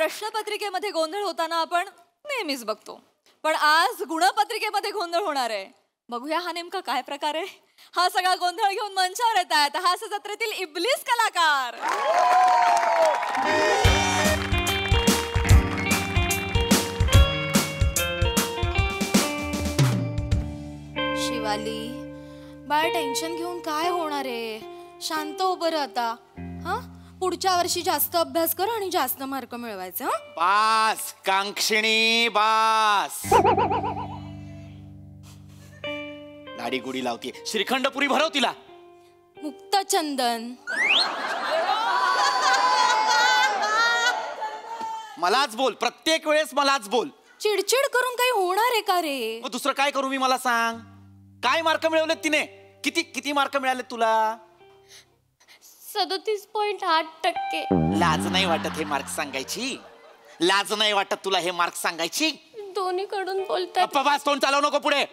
प्रश्नपत्रिकेमध्ये गोंधळ होताना आपण नेहमीच बघतो, पण आज गुणपत्रिकेमध्ये गोंधळ होणार आहे. बघूया हा नेमका काय प्रकार आहे. हा सगळा गोंधळ घेऊन मंचावर येत आहेत हास्य जत्रेतील इब्लीस कलाकार. शिवाली बाळ, टेन्शन घेऊन काय होणार आहे. शांत हो बरं आता. हा, पुढच्या वर्षी जास्त अभ्यास कर आणि जास्त मार्क मिळवायचे. बास कांक्षिणी बास. लाडी गुडी लावती. श्रीखंडपुरी भरव तिला. मुक्तचंदन, मलाच बोल, प्रत्येक वेळेस मलाच बोल. चिडचिड करून काही होणार आहे का रे. मग दुसरं काय करू मी, मला सांग. काय मार्क मिळवलेत तिने? किती किती मार्क मिळालेत तुला? 37.8%. लाज नाही वाटत हे मार्क सांगायची? लाज नाही वाटत तुला हे मार्क सांगायची? दोन्हीकडून बोलतात. बास, तोंड चालवू नको पुढे.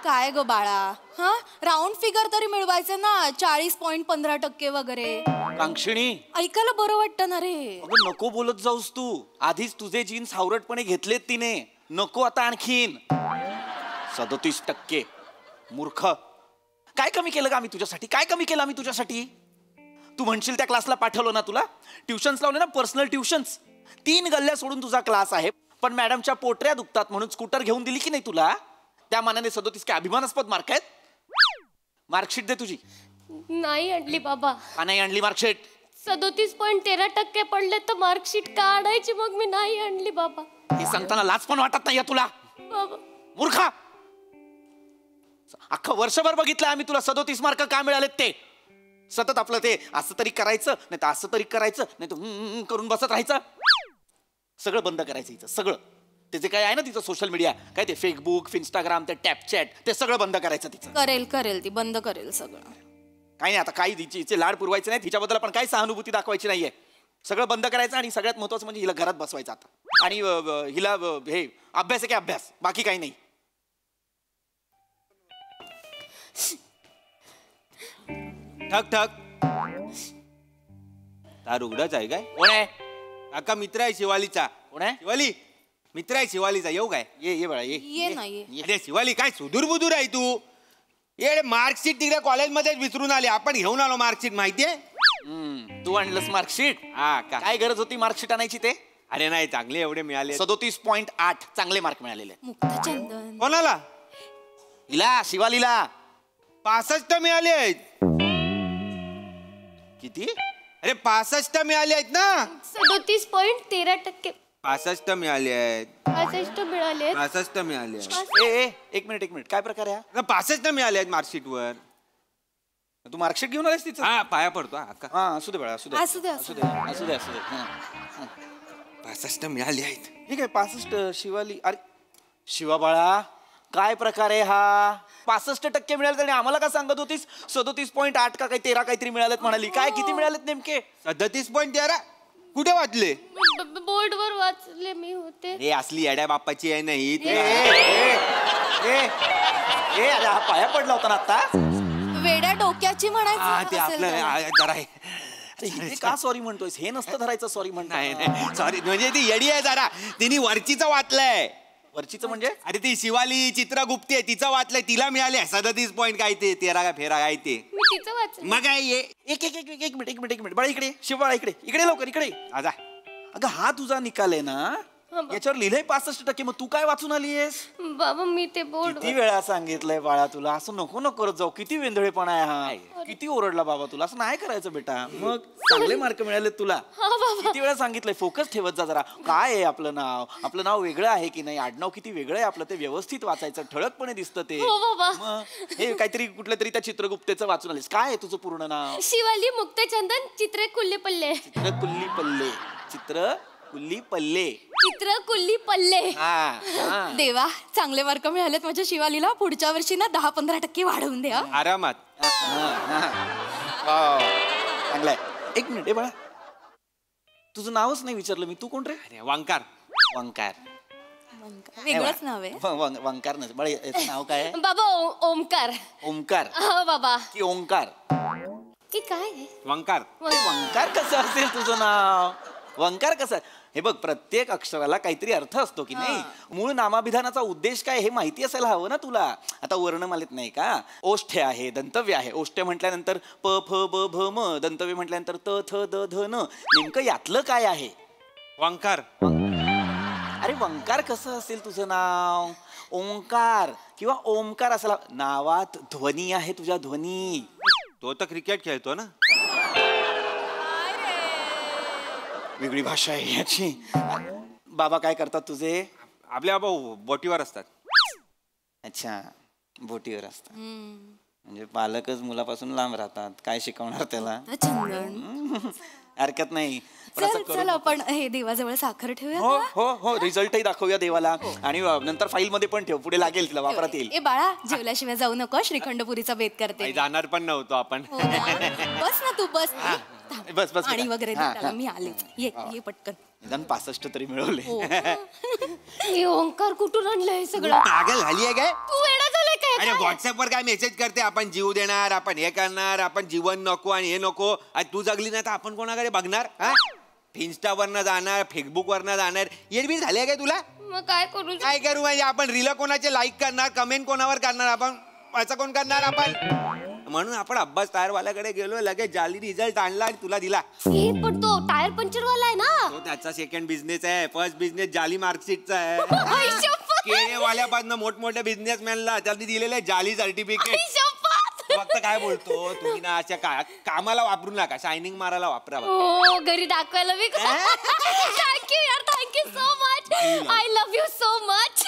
काय ग बाळा, हा राऊंड फिगर तरी मिळवायचे ना. 40.15% वगैरे. कांक्षिणी, ऐकायला बरं वाटतं ना रे. अगं नको बोलत जाऊस तू. आधीच तुझे जीन्स हावरटपणे घेतलेत तिने. नको आता आणखीन. 37%. मूर्ख. काय कमी केलं का आम्ही तुझ्यासाठी? काय कमी केलं आम्ही तुझ्यासाठी? तू म्हणशील त्या क्लासला पाठवलं ना तुला. ट्युशन्स लावले ना, पर्सनल ट्युशन्स. 3 गल्ल्या सोडून तुझा क्लास आहे. पण मॅडमच्या पोटऱ्या दुखतात म्हणून स्कूटर घेऊन दिली की नाही तुला? त्या मानाने 37 काय अभिमानास्पद मार्क आहेत? मार्कशीट दे तुझी. नाही आणली बाबा. का नाही आणली मार्कशीट? 37.13% पडले तर मार्कशीट का आणायची? मग मी नाही आणली बाबा. हे सांगताना लाज पण वाटत नाही तुला? बाबा मूर्खा. अख्खं वर्षभर बघितलं आम्ही तुला 37 मार्क का मिळालेत ते. सतत आपलं ते असं तरी करायचं, नाही तर असं तरी करायचं, नाही तर करून बसत राहायचं. सगळं बंद करायचं हिचं सगळं. ते जे काय आहे ना तिचं सोशल मीडिया, काय ते फेसबुक, इंस्टाग्राम, ते टॅपचॅट, ते सगळं बंद करायचं तिचं. करेल ती बंद करेल सगळं. काही नाही आता, काही हिचे लाड पुरवायचे नाही. तिच्याबद्दल आपण काही सहानुभूती दाखवायची नाहीये. सगळं बंद करायचं आणि सगळ्यात महत्वाचं म्हणजे हिला घरात बसवायचं आता. आणि हिला हे अभ्यास आहे की अभ्यास, बाकी काही नाही. ठक ठक. तार उघडच आहे काय? कोण आहे? काका मित्र आहे शिवालीचा. कोण आहे? शिवाली मित्र आहे शिवालीचा. येऊ काय? ये बाळा ये नाही. अरे शिवाली काय सुदूर बुदूर आहे तू. ये मार्कशीट तिकडे कॉलेजमध्येच विसरून आली. आपण घेऊन आलो मार्कशीट. माहितीये? तू आणलंस मार्कशीट? हा का? काय गरज होती मार्कशीट आणायची ते? अरे नाही, चांगले एवढे मिळाले. 37.8 चांगले मार्क मिळालेले. मुक्तचंदन. कोणाला? हिला, शिवालीला 65 मिळाले आहेत. किती? अरे 65 मिळाले आहेत ना. 37.13%. 65 मिळाले आहेत. 65 मिळाले. 65 मिळाले आहेत. ए एक मिनिट, काय प्रकार आहे? 65 मिळाले आहेत मार्कशीट वर. तू मार्कशीट घेऊन आलीस तिचं? हा, पाया पडतो. हा, असू दे बाळा, असू दे. 65 मिळाले आहेत. ठीक आहे. 65 शिवाली. अरे शिवा बाळा, काय प्रकार आहे हा? 65% मिळाले आणि आम्हाला का सांगत होतीस 37.8 का काही 13 काहीतरी मिळालेत म्हणाली. काय किती मिळालेत नेमके? 37.13. कुठे वाचले? बोर्डवर वाचले मी होते. हे असली येड्या बाप्पाची आहे नाही. अरे हा पाया पडला होता ना आता. वेड्या डोक्याची म्हणायचं. ते आपलं जरा का सॉरी म्हणतोयस? हे नसतं धरायचं सॉरी म्हणताय. नाही सॉरी, म्हणजे ती येडी आहे जरा. तिने वरचीचं वाचलंय. वरचीचं म्हणजे? अरे ती शिवाली चित्रगुप्ती आहे, तिचं वाचलंय. तिला मिळाले 37 पॉईंट काय ते 13 का फेरा काय ते. मी तिचं वाचलं. मग काय ये एक मिनिट बाळा, इकडे शिवबाळा, इकडे लवकर इकडे. आजा. अगं हा तुझा निकाल आहे ना, याच्यावर लिहिलंय 65%. मग तू काय वाचून आलीयस? बाबा मी ते बोर्ड. किती वेळा सांगितलंय बाळा तुला असं नको करत जाऊ. किती वेंधळेपणा आहे हा. किती ओरडला बाबा तुला. असं नाही करायचं बेटा. मग चांगले मार्क मिळाले तुला. किती वेळा सांगितलंय फोकस ठेवत जा जरा. काय आहे आपलं नाव वेगळं आहे की नाही, आडनाव किती वेगळं आहे आपलं, ते व्यवस्थित वाचायचं. ठळकपणे दिसतं ते. मग हे काहीतरी कुठल्या तरी त्या चित्रगुप्तेचं वाचून आलीस. काय आहे तुझं पूर्ण नाव? शिवाली मुक्तचंदन चित्र कुल्ले पल्ले. चित्र कुल्ली पल्ले. देवा, चांगले मार्क मिळालेत माझ्या शिवालीला. पुढच्या वर्षी ना 10-15% वाढवून द्या. आरामात. चांगलाय. एक मिनिट बाळा, तुझं नावच नाही विचारलं मी. तू कोण रे? अरे वंकार. वेगळंच नाव आहे. वंकार नाही बाळा. याचं नाव काय आहे? बाबा ओमकार. ओमकार बाबा की ओंकार? की काय? वंकार. वंकार कसं असेल तुझं नाव? वंकार कसं? हे बघ, प्रत्येक अक्षराला काहीतरी अर्थ असतो की नाही. मूळ नामाभिधानाचा उद्देश काय हे माहिती असायला हवं ना तुला. आता वर्णमालेत नाही का, ओष्ठ्य आहे, दंतव्य आहे. ओष्ठ्य म्हटल्यानंतर प फ ब भ म, दंतव्य म्हटल्यानंतर त थ द ध न. नेमकं यातलं काय आहे? वंकार. अरे वंकार कसं असेल तुझं नाव? ओंकार किंवा ओमकार असायला. नावात ध्वनी आहे तुझ्या, ध्वनी. तो तर क्रिकेट खेळतो ना. वेगळी भाषा आहे याची. बाबा काय करतात तुझे? आपल्या बाबा बोटीवर असतात. अच्छा, बोटीवर असतात. म्हणजे पालकच मुलापासून लांब राहतात. काय शिकवणार त्याला? हरकत नाही. पण असं करू चल आपण हे देवाजवळ साखर ठेवूया. हो हो हो, रिझल्टही दाखवूया देवाला. आणि नंतर फाईल मध्ये पण ठेव, पुढे लागेल तिला, वापरात येईल. ए बाळा, जेवल्याशिवाय जाऊ नको. श्रीखंडपुरीचा बेत करते. काही जाणार पण नव्हतो आपण. हो ना? बस ना तू, बस. बस बस आणि वगैरे दे त्याला, मी आले. ये पटकन. निदान 65 तरी मिळवले. हे ओंकार कुठून आणलंय सगळं? पागल झाली आहे काय? तू वेडा झालाय काय? अरे व्हॉट्सअपवर काय मेसेज करते, आपण जीव देणार, आपण हे करणार, आपण जीवन नको आणि हे नको. आणि तू जगली नाही तर आपण कोणाकडे बघणार? हा, इन्स्टावरनं जाणार, फेसबुकवरनं जाणार. येडबीड झाली आहे काय तुला? मग काय करू? काय करू म्हणजे आपण रील कोणाचे लाईक करणार, कमेंट कोणावर करणार, आपण असं कोण करणार आपण? म्हणून आपण अब्बास टायरवाल्याकडे गेलो, लगेच जाली रिझल्ट आणला आणि तुला दिला. हे पण तो टायर पंक्चर वाला आहे ना. तो त्याचा सेकंड बिझनेस आहे. फर्स्ट बिझनेस जाली मार्कशीटचा आहे. आई शपथ. केळेवाल्यापासून मोठमोठ्या बिझनेसमॅनला त्यांनी दिलेले जाली सर्टिफिकेट. आई शपथ. फक्त काय बोलतो तुम्ही ना, अशा कामाला वापरू नका, शायनिंग मारायला वापरा. हो, घरी दाखवायला मी. थँक्यू यार, thank you so much. I love you so much.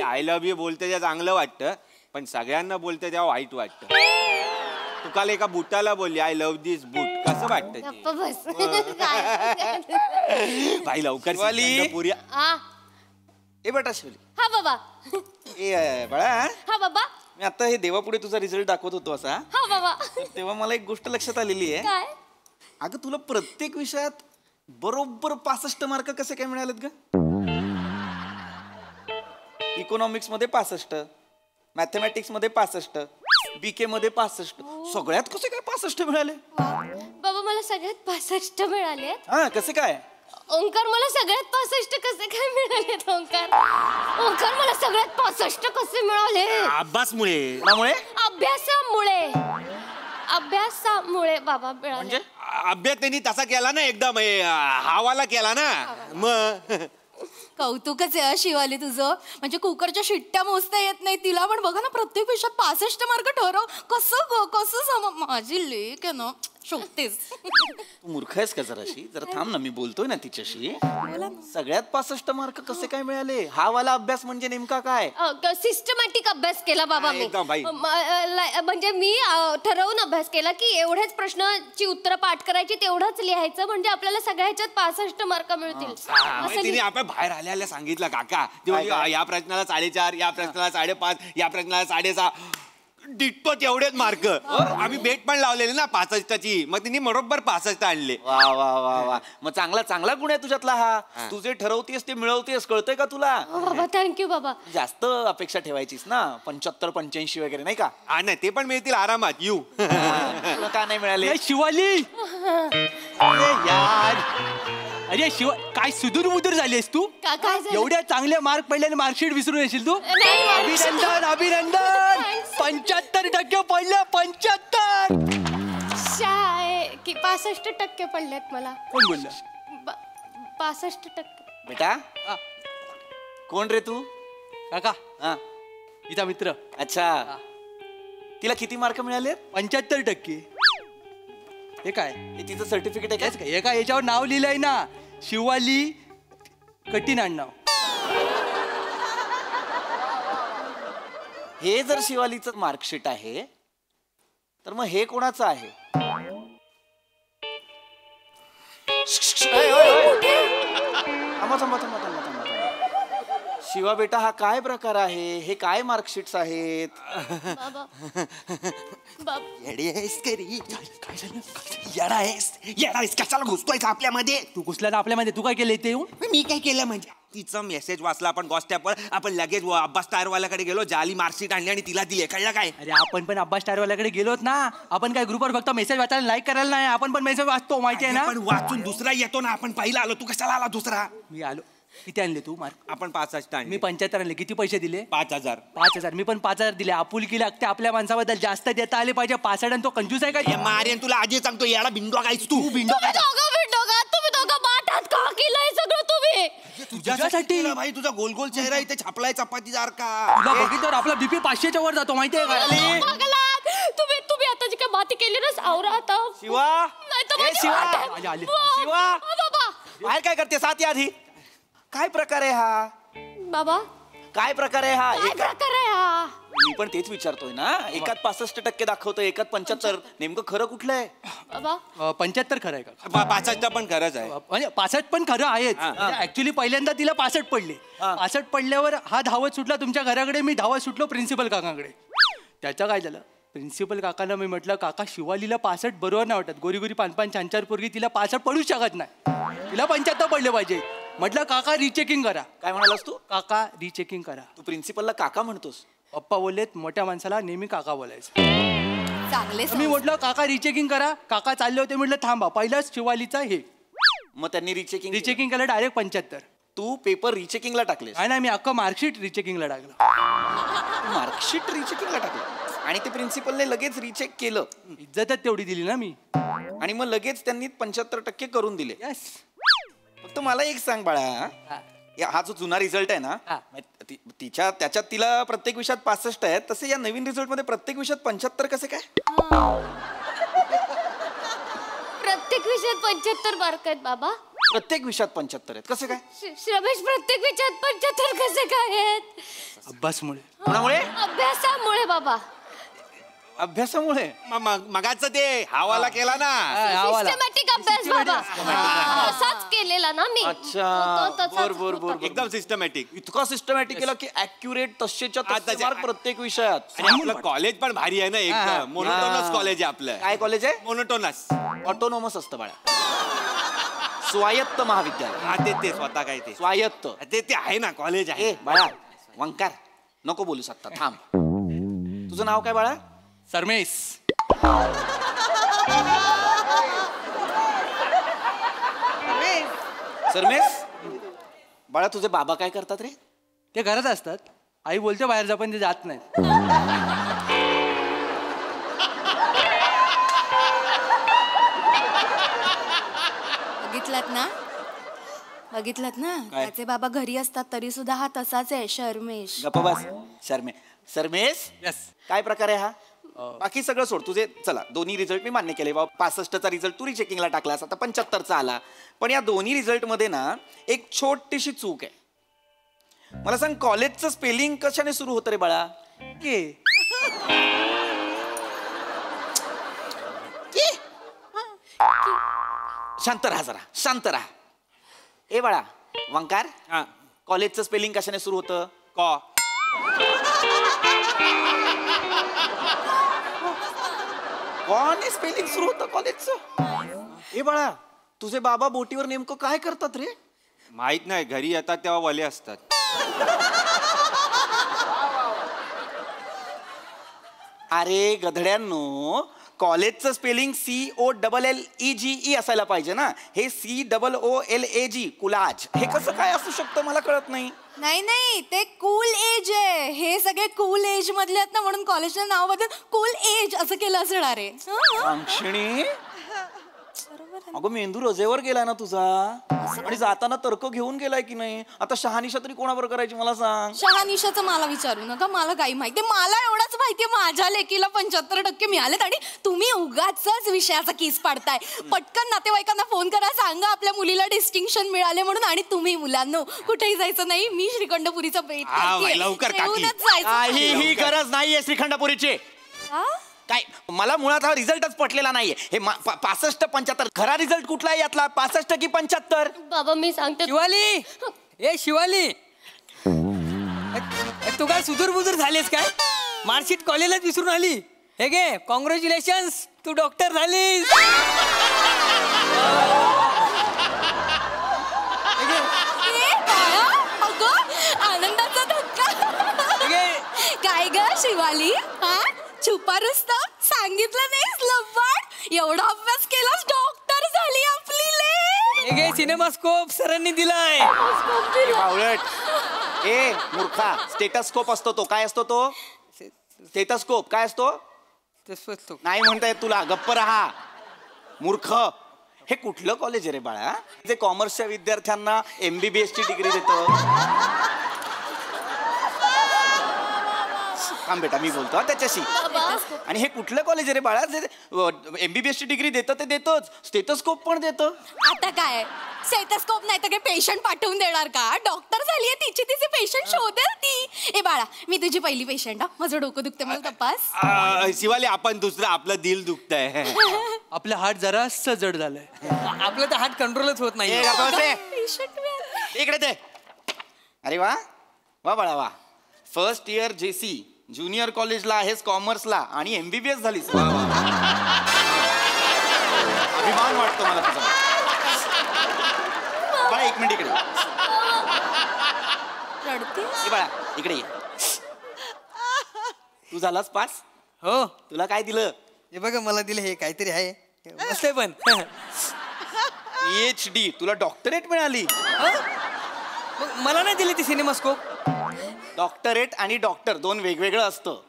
I love you बोलते तेव्हा चांगलं वाटतं, पण सगळ्यांना बोलते तेव्हा वाईट वाटतं. तू काल एका बुटाला बोलली आय लव्ह दिस बूट, कसं वाटतं? बस. भाई लवकर पुरी. हा ए बेटा शिवली. हा बाबा. ए बाळा, हा बाबा. मी आता हे देवापुढे तुझा रिझल्ट दाखवत होतो असा, हा बाबा. तेव्हा मला एक गोष्ट लक्षात आलेली आहे. काय? अगं तुला प्रत्येक विषयात बरोबर 65 मार्क कसे काय मिळालेत ग? इकॉनॉमिक्स मध्ये 65, मॅथमॅटिक्स मध्ये 65, बीके मध्ये 65. सगळ्यात कसे काय 65 मिळाले? बाबा मला सगळ्यात 65 मिळाले. हा, कसे काय? ओंकार मला सगळ्यात 65 कसे काय मिळाले? ओंकार मला सगळ्यात 65 कसे मिळाले? अभ्यासमुळे. त्यामुळे अभ्यासामुळे बाबा मिळाले. म्हणजे अभ्यास त्यांनी तसा केला ना, एकदम हावाला केला ना. मग कौतुकच आहे शिवाली तुझं. म्हणजे कुकरच्या शिट्ट्या मोजता येत नाही तिला, पण बघा ना प्रत्येक विषयात 65 मार्क ठरव. कसं माझी लेक आहे ना, शोधतेस. तू मूर्ख आहेस का जराशी? जरा थांब ना, मी बोलतोय ना तिच्याशी. सगळ्यात 65 मार्क कसे काय मिळाले? हा वाला अभ्यास म्हणजे नेमका काय? सिस्टमॅटिक अभ्यास केला बाबा मी. एकदम बाई. म्हणजे मी ठरवून अभ्यास केला की एवढ्याच प्रश्नाची उत्तरं पाठ करायची, तेवढंच लिहायचं, म्हणजे आपल्याला सगळ्या ह्याच्यात 65 मार्क मिळतील. तिने आपण बाहेर आल्याला सांगितलं काका, या प्रश्नाला 4.5, या प्रश्नाला 5.5, या प्रश्नाला 6.5. डिट्टो तेवढेच मार्क. आम्ही बेट पण लावलेले ना 65ची, मग तिने बरोबर 65 आणले. वा वा वा वा, मग चांगला गुण आहे तुझ्यातला हा. तू जे ठरवतेस ते मिळवतेस, कळतंय का तुला? बाबा थँक्यू बाबा. जास्त अपेक्षा ठेवायचीस ना, 75-85 वगैरे नाही का? हा नाही, ते पण मिळतील आरामात. येऊ तुला का नाही मिळाले? शिवाली, अरे यार, अरे शिवा, काय सुदूर मुदूर झालीस तू? काय झालं? एवढ्या चांगले मार्क पडले, मार्कशीट विसरून येशील तू? नाही, अभिनंदन अभिनंदन. 75% पडले. 75. की 65% पडलेत मला. कोण बोललं? 65%. बेटा, कोण रे तू? काका, हा, तिचा मित्र. अच्छा. तिला किती मार्क मिळाले? 75%. हे काय? हे तिचं सर्टिफिकेट आहे का? हे काय याच्यावर नाव लिहिलंय ना, शिवाली कठीण आडनाव. हे जर शिवालीचं मार्कशीट आहे तर मग हे कोणाचं आहे? शिवा बेटा, हा काय प्रकार आहे? हे काय मार्कशीट्स आहेत? येडा आहेस कशाला घुसतोय आपल्यामध्ये? तू घुसला ना आपल्यामध्ये? तू काय केलंय ते येऊन? मी काय केलं म्हणजे? तिचा मेसेज वाचला आपण गॉस्टॅपवर. आपण लगेच अब्बास टायरवाल्याकडे गेलो, जाली मार्कशीट आणली आणि तिला दिली. कळलं काय? अरे आपण पण अब्बास स्टारवाल्याकडे गेलोत ना. आपण काय ग्रुपवर फक्त मेसेज वाचायला लाईक करायला नाही, आपण पण मेसेज वाचतो माहिती आहे ना. पण वाचून दुसरा येतो ना. आपण पहिला आलो, तू कशाला आला दुसरा? मी आलो. किती आणले तू मार्क? आपण 65 आणले. मी 75 आणले. किती पैसे दिले? 5000. 5000. मी पण 5000 दिले. आपुलकी लागते आपल्या माणसाबद्दल, जास्त देता आले पाहिजे. 65 आणि तो कंजूस आहे हे का? मारेन तुला आधी सांगतो. याला बिंडो गायच तू. बिंडो तुम्ही दोघं माठात का केलंय सगळं तुम्ही? तुझ्यासाठी तुला भाई तुझा गोल गोल चेहरा इथे छापलाय चपाती सारखा. तुला बघितल्यावर आपला बीपी 500च्या वर जातो माहितीये का? तुम्ही आता जी काय माती केली ना सावरा आता. शिवा नाहीतर ए, माझी शिवा! वाट आहे. आले, आले. शिवा! बाबा बाहेर काय करते साथ या आधी? काय प्रकार आहे हा? बाबा काय प्रकार आहे हा? काय प्रकार आहे हा? मी पण तेच विचारतोय ना. एकात 65% दाखवतोय, एकात 75. नेमकं खरं कुठलं आहे? बाबा 75 खरं आहे का? 65 पण खरंच आहे. म्हणजे 65 पण खरं आहेच. हा. ऍक्च्युली पहिल्यांदा तिला 65 पडले. हा. 65 पडल्यावर हा धावत सुटला तुमच्या घराकडे, मी धावत सुटलो प्रिन्सिपल काकांकडे. त्याचं काय झालं, प्रिन्सिपल काकांना मी म्हटलं, काका शिवालीला 65 बरोबर नाही वाटत. गोरी गोरी पान छान चार पोरगी, तिला 65 पडूच शकत नाही, तिला 75 पडले पाहिजे. म्हटलं काका रिचेकिंग करा. काय म्हणालास तू? काका रिचेकिंग करा. तू प्रिन्सिपलला काका म्हणतोस? पप्पा बोललेत मोठ्या माणसाला नेहमी काका बोलायचं. चांगले मी म्हटलं काका रिचेकिंग करा. काका चालले होते, म्हटलं थांबा पहिलाच शिवालीचा हे मग त्यांनी रिचेकिंग रिचेकिंग केलं डायरेक्ट 75. तू पेपर रिचेकिंगला टाकलेस? नाही मी अख्खं मार्कशीट रिचेकिंगला टाकलं. मार्कशीट रिचेकिंगला टाकलं आणि ते प्रिन्सिपलने लगेच रिचेक केलं इज्जतच तेवढी दिली ना मी. आणि मग लगेच त्यांनी 75% करून दिले. यस. फक्त मला एक सांग बाळा, हा जो जुना रिझल्ट आहे ना, हा. त्याच्यात तिला प्रत्येक विषयात 65 आहेत, तसे या नवीन रिझल्ट मध्ये प्रत्येक विषयात 75 कसे काय? प्रत्येक विषयात 75 मार्क आहेत बाबा. प्रत्येक विषयात 75 आहेत कसे काय? रमेश प्रत्येक विषयात 75 कसे काय आहेत? अभ्यासमुळे. कोणामुळे? अभ्यासामुळे बाबा. अभ्यासामुळे. मगाचं ते हावाला केला ना. सिस्टमॅटिक अभ्यास बाबा. असाच केलेला ना मी. अच्छा. तो तसाच बर बर होता. बर. एकदम सिस्टमॅटिक. इतका सिस्टमॅटिक केला की ऍक्युरेट तसेच्या तसे मार्क प्रत्येक विषयात. आणि आपलं कॉलेज पण भारी आहे ना एकदम. मोनोटोनस कॉलेज आहे आपलं. काय कॉलेज आहे? मोनोटोनस. ऑटोनॉमस असतं बाळा. स्वायत्त महाविद्यालय. हा ते स्वतः काय ते स्वायत्त. ते आहे ना कॉलेज आहे. ए बाळा वंकार नको बोलूस आता, थांब. तुझं नाव काय बाळा? सरमेश. सरमेश. बाळा तुझे बाबा काय करतात रे? ते घरात असतात. आई बोलते बाहेर जा पण ते जात नाहीत. बघितलात ना त्याचे बाबा घरी असतात तरी सुद्धा हा तसाच आहे शर्मेश. गप्पा बस. सरमेश. यस. काय प्रकार आहे हा? बाकी सगळं सोड. तुझे चला दोन्ही रिझल्ट मी मान्य केले बाबा. 65चा रिझल्ट तू रिचेकिंगला टाकलास, आता 75चा आला. पण या दोन्ही रिझल्ट मध्ये ना एक छोटीशी चूक आहे. मला सांग, कॉलेजचं स्पेलिंग कशाने सुरू होतं रे बाळा? के. शांत राहा जरा, शांत राहा. ए बाळा वंकार, हा. कॉलेजचं स्पेलिंग कशाने सुरू होतं? कॉ. कोण स्पेलिंग सुरू होतं कॉलेजचं? ए बाळा तुझे बाबा बोटीवर नेमकं काय करतात रे? माहित नाही, घरी येतात तेव्हा वले असतात. अरे गधड्यांनो, कॉलेजचं स्पेलिंग COLLEGE असायला पाहिजे ना. हे COOLAG कुलाज. हे कसं काय असू शकतं मला कळत नाही. नाही ते कूल एज आहे. हे सगळे कूल एज मधले आहेत ना, म्हणून कॉलेजचं नाव बदल कूल एज असं केलं असणार आहे. अंक्षणी, अगं मेंदू रजेवर गेलाय ना तुझा, आणि जाताना तर्क घेऊन गेलाय की नाही? आता शहानिशा तरी कोणावर करायची मला सांग. शहानिशाचं मला विचारू नका, मला काही माहिती. मला एवढंच माहितीये माझ्या लेकीला 75% मिळालेत आणि तुम्ही उगाचच विषयाचा केस पाडताय. पटकन नातेवाईकांना फोन करा, सांगा आपल्या मुलीला डिस्टिंक्शन मिळाले म्हणून. आणि तुम्ही मुलांनो कुठेही जायचं नाही. मी श्रीखंडपुरीचा बेत करतेय. लवकर काकी. येऊनच जायचं. काही गरज नाहीये श्रीखंडपुरीची. काय मला मुळात हा रिझल्टच पटलेला नाहीये. हे 65-75 खरा रिझल्ट कुठला आहे यातला? 65 की 75? बाबा मी सांगते. शिवाली, ए शिवाली, तू काय सुदूर बुजूर झालीस काय? मार्कशीट कॉलेजलाच विसरून आली. हे गे कॉंग्रॅच्युलेशन्स, तू डॉक्टर झालीस. ए, बाळा, शिवाली हा छुपा रुस्तम सांगितलं नाहीस लव्वाड एवढा अभ्यास केलास डॉक्टर झाली आपली ले हे घे सिनेमास्कोप सरांनी दिलाय. बावळट ए मूर्खा स्टेटस्कोप असतो तो. काय असतो तो स्टेटस्कोप? काय असतो? नाही म्हणता येत तुला. गप्प राहा मूर्ख. हे कुठलं कॉलेज आहे रे बाळा जे कॉमर्सच्या विद्यार्थ्यांना MBBS ची डिग्री देतं? थांब बेटा मी बोलतो त्याच्याशी. आणि हे कुठलं कॉलेज आहे रे बाळा जे MBBS ची डिग्री देतं? ते देतच स्टेटस्कोप पण देतं. आता काय स्टेथोस्कोप नाही तर काय पेशंट पाठवून देणार का? डॉक्टर झालीये तिची तिचे पेशंट शोधेल ती. ए बाळा मी तुझी पहिली पेशंट माझं डोकं दुखते मला तपास. शिवाली आपण दुसरं आपलं दिल दुखतंय. आपलं हार्ट जरासं जड झालंय. आपलं तर हार्ट कंट्रोलच होत नाही. पेशंट इकडे ते. अरे वा वा बाळा वा. फर्स्ट इयर JC ज्युनियर कॉलेजला आहेस कॉमर्सला आणि MBBS झालीस. अभिमान वाटतो मला तुझा. बाळा एक मिनिट इकडे रडते बाळा इकडे ये. तू झालास पास? हो तुला काय दिलं? हे बघा मला दिलं हे काहीतरी आहे मस्त आहे पण. PhD. तुला डॉक्टरेट मिळाली. मग मला नाही दिली ती सिनेमास्कोप. डॉक्टरेट आणि डॉक्टर दोन वेगवेगळं असतं.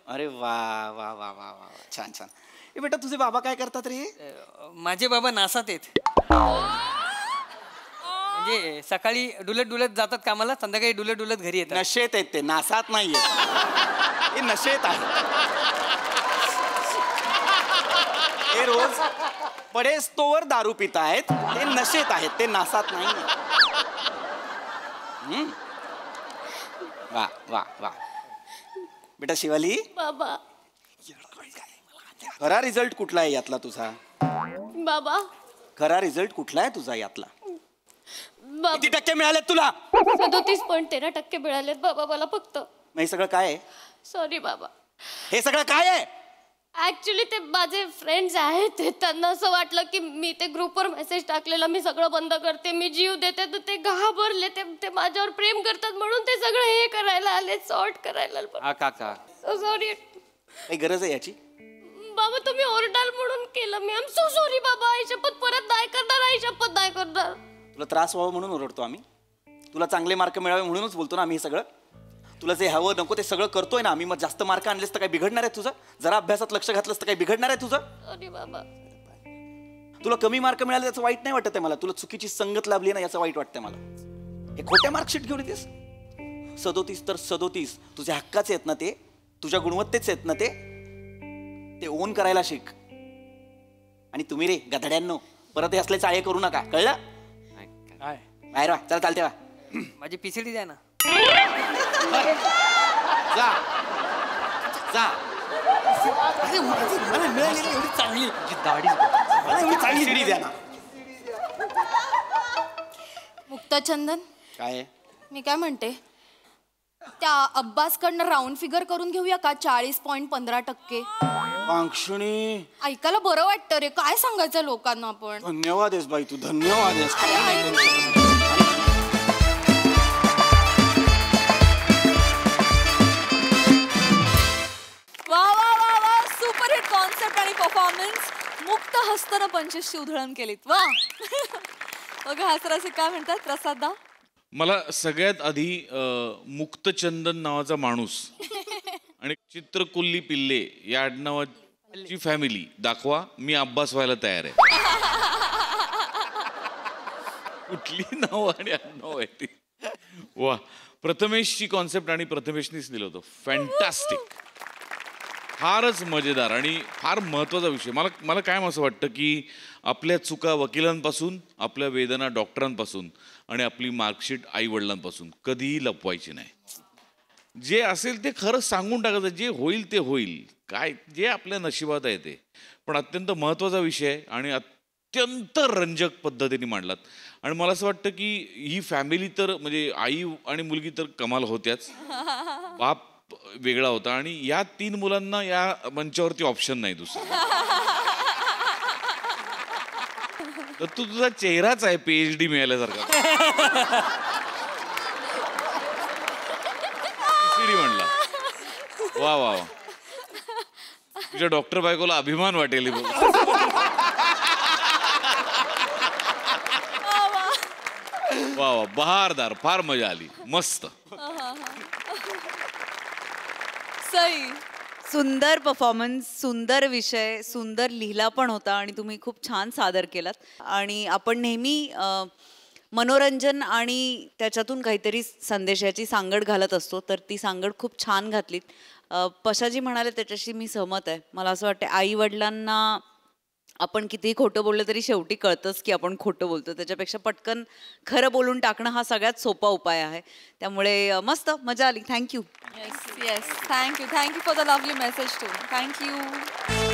अरे वा वा वा वा वा छान छान. ए बेटा तुझे बाबा काय करतात रे? माझे बाबा नासात आहेत. म्हणजे सकाळी डुलत डुलत जातात कामाला संध्याकाळी डुलत डुलत घरी येतात. नशेत आहेत ते नासात नाहीये. हे नशेत आहे. हे रोज पडेस्तोवर दारू पितायत. ते नशेत आहेत ते नासात नाही. वा वा वा. बेटा शिवाली बाबा खरा रिझल्ट कुठला आहे यातला तुझा? बाबा खरा रिझल्ट कुठला आहे तुझा यातला? बाबा किती टक्के मिळाले तुला? 37.13% मिळालेत बाबा मला फक्त. मग हे सगळं काय आहे? सॉरी बाबा. हे सगळं काय आहे? ऍक्च्युली ते माझे फ्रेंड्स आहेत त्यांना असं वाटलं की मी ते ग्रुपवर मेसेज टाकलेला मी सगळं बंद करते मी जीव देते तर ते घाबरले ते माझ्यावर प्रेम करतात म्हणून ते सगळं हे करायला आले सॉर्ट करायला. काका सॉरी. काही गरज आहे याची? बाबा तुम्ही ओरडाल म्हणून केलं मी. आय एम सो सॉरी बाबा. आई शपथ परत नाही करणार. आई शपथ नाही करणार. तुला त्रास व्हावा म्हणून ओरडतो आम्ही. तुला चांगले मार्क मिळावे म्हणूनच बोलतो ना आम्ही हे सगळं. तुला जे हवं नको ते सगळं करतोय ना आम्ही. मग जास्त मार्क आणलेस तर काही बिघडणार आहे तुझं? जरा अभ्यासात लक्ष घातलंस तर काही बिघडणार आहे तुझं? सॉरी बाबा. तुला कमी मार्क मिळाले याचं वाईट नाही वाटत आहे मला. तुला चुकीची संगत लाभली ना याचं वाईट वाटतंय मला. हे खोट्या मार्कशीट घेऊन येतेस. 37 तर 37 तुझ्या हक्काचे आहेत ना ते? तुझ्या गुणवत्तेचे आहेत ना ते? ते ओन करायला शिक. आणि तुम्ही रे गधड्यांनो परत हे असले चाळे करू नका कळलं? काय बाहेर वा चला चालते वा. माझी PCD द्या ना. जा जा. मला मिळालेली एवढी चांगली दाढी मला एवढी चांगली शिडी द्या ना. मुक्ताचंदन काय आहे? मी काय म्हणते त्या अब्बासकडनं राऊंड फिगर करून घेऊया का? 40.15%. पांक्षणी ऐकायला बरं वाटतं रे. काय सांगायचं लोकांना आपण. धन्यवाद आहेस बाई तू. धन्यवाद आहेस. वा वा वा वा सुपर हिट कॉन्सेप्ट आणि परफॉर्मन्स. मुक्त हस्तानं 25ची उधळण केलीत. वा. बघा हसराचे काय म्हणतात प्रसादा? मला सगळ्यात आधी मुक्तचंदन नावाचा माणूस आणि चित्रकुल्ली पिल्ले या आडनावाची फॅमिली दाखवा. मी अब्बास व्हायला तयार आहे. कुठली नाव आणि आडनाव आहे ती? वा. प्रथमेशची कॉन्सेप्ट आणि प्रथमेशनीच दिलं होतं. फॅन्टॅस्टिक. फारच मजेदार आणि फार महत्त्वाचा विषय. मला काय असं वाटतं की आपल्या चुका वकिलांपासून आपल्या वेदना डॉक्टरांपासून आणि आपली मार्कशीट आई वडिलांपासून कधीही लपवायची नाही. जे असेल ते खरं सांगून टाकायचं. जे होईल ते होईल. काय जे आपल्या नशिबात आहे ते. पण अत्यंत महत्त्वाचा विषय आहे आणि अत्यंत रंजक पद्धतीने मांडलात. आणि मला असं वाटतं की ही फॅमिली तर म्हणजे आई आणि मुलगी तर कमाल होत्याच. बाप वेगळा होता आणि या 3 मुलांना या मंचावरती ऑप्शन नाही दुसरा. तर तुझा चेहराच आहे PhD मिळाल्यासारखा. PhD म्हणला. वा वा वा. तुझ्या डॉक्टर बायकोला अभिमान वाटेल हे बघ. वा वा, बहारदार, फार मजा आली, मस्त. सई. सुंदर परफॉर्मन्स, सुंदर विषय, सुंदर लिहिला पण होता आणि तुम्ही खूप छान सादर केलात. आणि आपण नेहमी मनोरंजन आणि त्याच्यातून काहीतरी संदेशाची सांगड घालत असतो, तर ती सांगड खूप छान घातलीत. पशाजी म्हणाले त्याच्याशी मी सहमत आहे. मला असं वाटतं आई वडिलांना आपण कितीही खोटं बोललं तरी शेवटी कळतंच की आपण खोटं बोलतो. त्याच्यापेक्षा पटकन खरं बोलून टाकणं हा सगळ्यात सोपा उपाय आहे. त्यामुळे मस्त मजा आली. Thank you. Yes yes, thank you for the lovely message too. Thank you.